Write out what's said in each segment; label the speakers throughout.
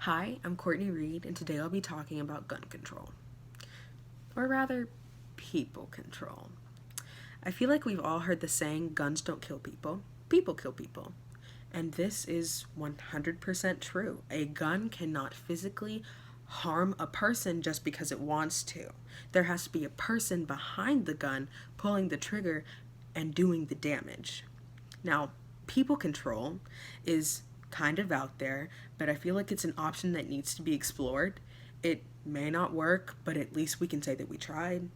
Speaker 1: Hi, I'm Courtney Reed, and today I'll be talking about gun control. Or rather, people control. I feel like we've all heard the saying, guns don't kill people kill people. And this is 100% true. A gun cannot physically harm a person just because it wants to. There has to be a person behind the gun pulling the trigger and doing the damage. Now, people control is kind of out there, but I feel like it's an option that needs to be explored. It may not work, but at least we can say that we tried.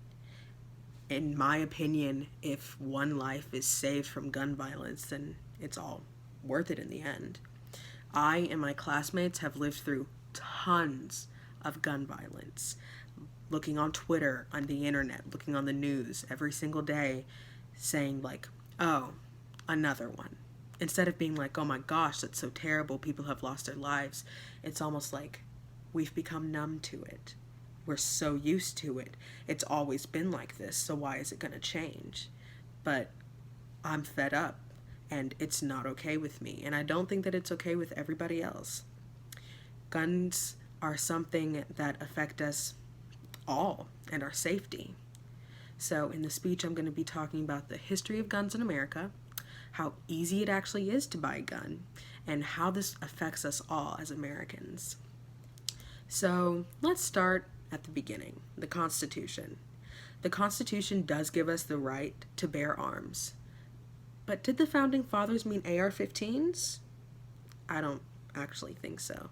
Speaker 1: In my opinion, if one life is saved from gun violence, then it's all worth it in the end. I and my classmates have lived through tons of gun violence. Looking on Twitter, on the internet, looking on the news every single day, saying, like, oh, another one. Instead of being like, oh my gosh, that's so terrible, people have lost their lives, it's almost like we've become numb to it. We're so used to it. It's always been like this, so why is it going to change? But I'm fed up, and it's not okay with me, and I don't think that it's okay with everybody else. Guns are something that affect us all and our safety. So in the speech, I'm going to be talking about the history of guns in America, how easy it actually is to buy a gun, and how this affects us all as Americans. So let's start at the beginning, the Constitution. The Constitution does give us the right to bear arms. But did the Founding Fathers mean AR-15s? I don't actually think so.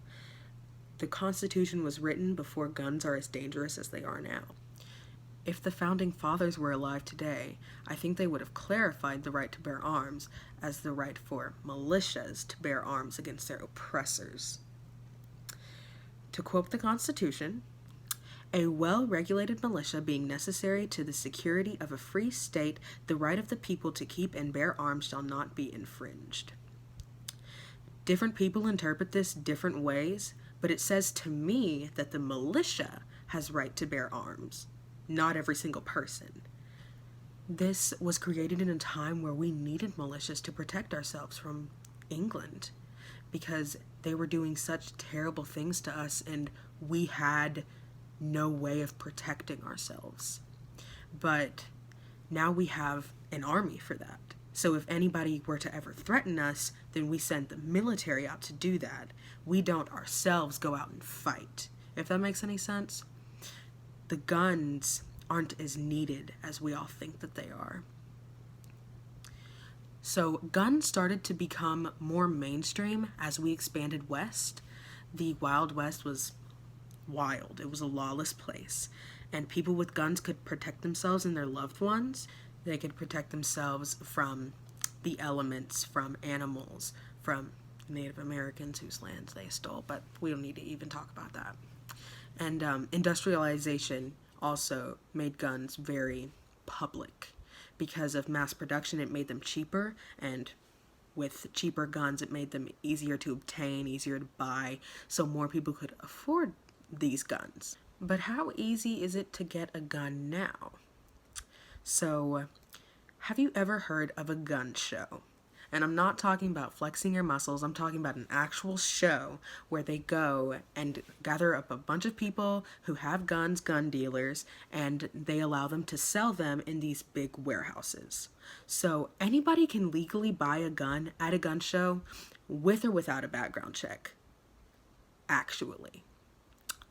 Speaker 1: The Constitution was written before guns are as dangerous as they are now. If the Founding Fathers were alive today, I think they would have clarified the right to bear arms as the right for militias to bear arms against their oppressors. To quote the Constitution, a well-regulated militia being necessary to the security of a free state, the right of the people to keep and bear arms shall not be infringed. Different people interpret this different ways, but it says to me that the militia has right to bear arms, not every single person. This was created in a time where we needed militias to protect ourselves from England because they were doing such terrible things to us and we had no way of protecting ourselves. But now we have an army for that. So if anybody were to ever threaten us, then we send the military out to do that. We don't ourselves go out and fight. If that makes any sense? The guns aren't as needed as we all think that they are. So guns started to become more mainstream as we expanded west. The Wild West was wild. It was a lawless place. And people with guns could protect themselves and their loved ones. They could protect themselves from the elements, from animals, from Native Americans whose lands they stole. But we don't need to even talk about that. And industrialization also made guns very public. Because of mass production, it made them cheaper, and with cheaper guns, it made them easier to obtain, easier to buy, so more people could afford these guns. But how easy is it to get a gun now? So, have you ever heard of a gun show? And I'm not talking about flexing your muscles, I'm talking about an actual show where they go and gather up a bunch of people who have guns, gun dealers, and they allow them to sell them in these big warehouses. So anybody can legally buy a gun at a gun show with or without a background check. Actually.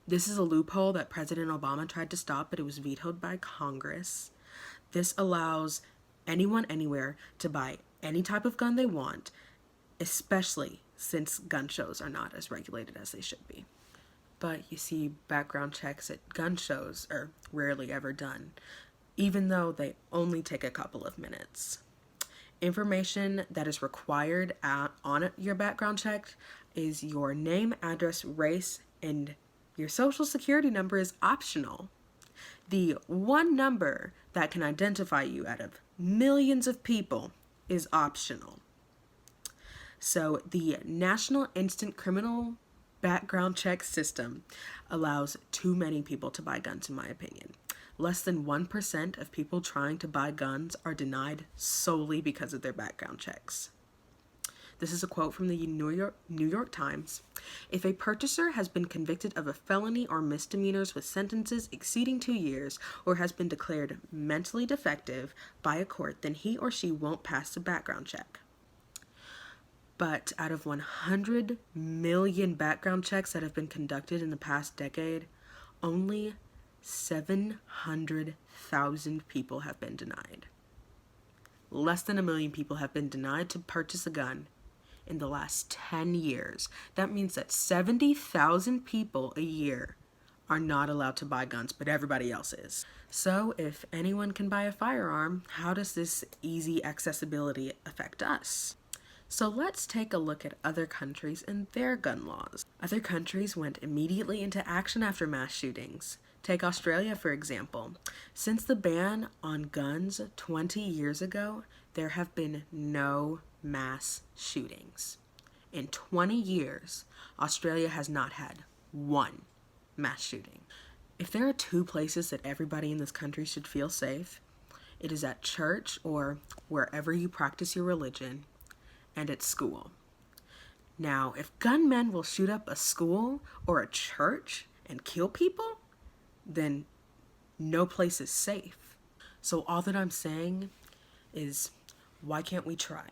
Speaker 1: This is a loophole that President Obama tried to stop, but it was vetoed by Congress. This allows anyone anywhere to buy any type of gun they want, especially since gun shows are not as regulated as they should be. But you see, background checks at gun shows are rarely ever done, even though they only take a couple of minutes. Information that is required on your background check is your name, address, race, and your social security number is optional. The one number that can identify you out of millions of people is optional. So the National Instant Criminal Background Check System allows too many people to buy guns, in my opinion. Less than 1% of people trying to buy guns are denied solely because of their background checks. This is a quote from the New York Times. If a purchaser has been convicted of a felony or misdemeanors with sentences exceeding 2 years or has been declared mentally defective by a court, then he or she won't pass the background check. But out of 100 million background checks that have been conducted in the past decade, only 700,000 people have been denied. Less than 1 million people have been denied to purchase a gun in the last 10 years. That means that 70,000 people a year are not allowed to buy guns, but everybody else is. So if anyone can buy a firearm, how does this easy accessibility affect us? So let's take a look at other countries and their gun laws. Other countries went immediately into action after mass shootings. Take Australia, for example. Since the ban on guns 20 years ago, there have been no mass shootings. In 20 years, Australia has not had one mass shooting. If there are two places that everybody in this country should feel safe, it is at church or wherever you practice your religion, and at school. Now, if gunmen will shoot up a school or a church and kill people, then no place is safe. So all that I'm saying is, why can't we try?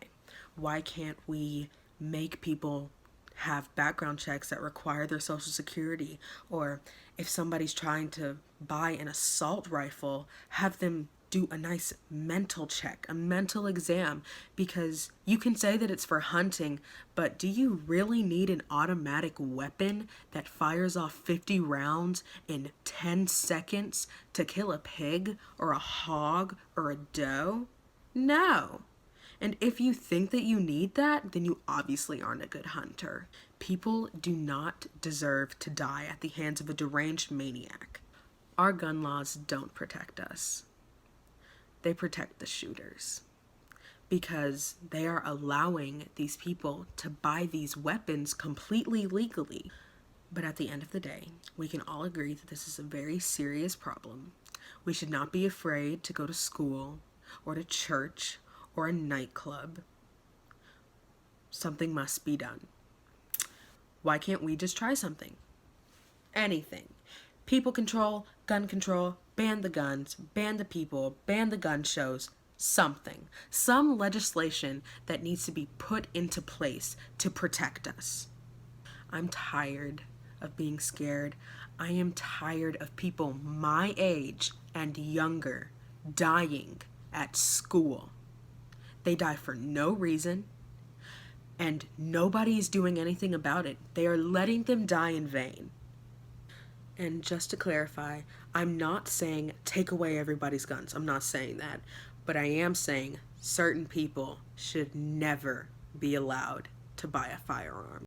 Speaker 1: Why can't we make people have background checks that require their social security? Or if somebody's trying to buy an assault rifle, have them do a nice mental check, a mental exam, because you can say that it's for hunting, but do you really need an automatic weapon that fires off 50 rounds in 10 seconds to kill a pig or a hog or a doe? No. And if you think that you need that, then you obviously aren't a good hunter. People do not deserve to die at the hands of a deranged maniac. Our gun laws don't protect us. They protect the shooters, because they are allowing these people to buy these weapons completely legally. But at the end of the day, we can all agree that this is a very serious problem. We should not be afraid to go to school or to church or a nightclub. Something must be done. Why can't we just try something? Anything. People control, gun control, ban the guns, ban the people, ban the gun shows, something. Some legislation that needs to be put into place to protect us. I'm tired of being scared. I am tired of people my age and younger dying at school. They die for no reason, and nobody is doing anything about it. They are letting them die in vain. And just to clarify, I'm not saying take away everybody's guns. I'm not saying that. But I am saying certain people should never be allowed to buy a firearm.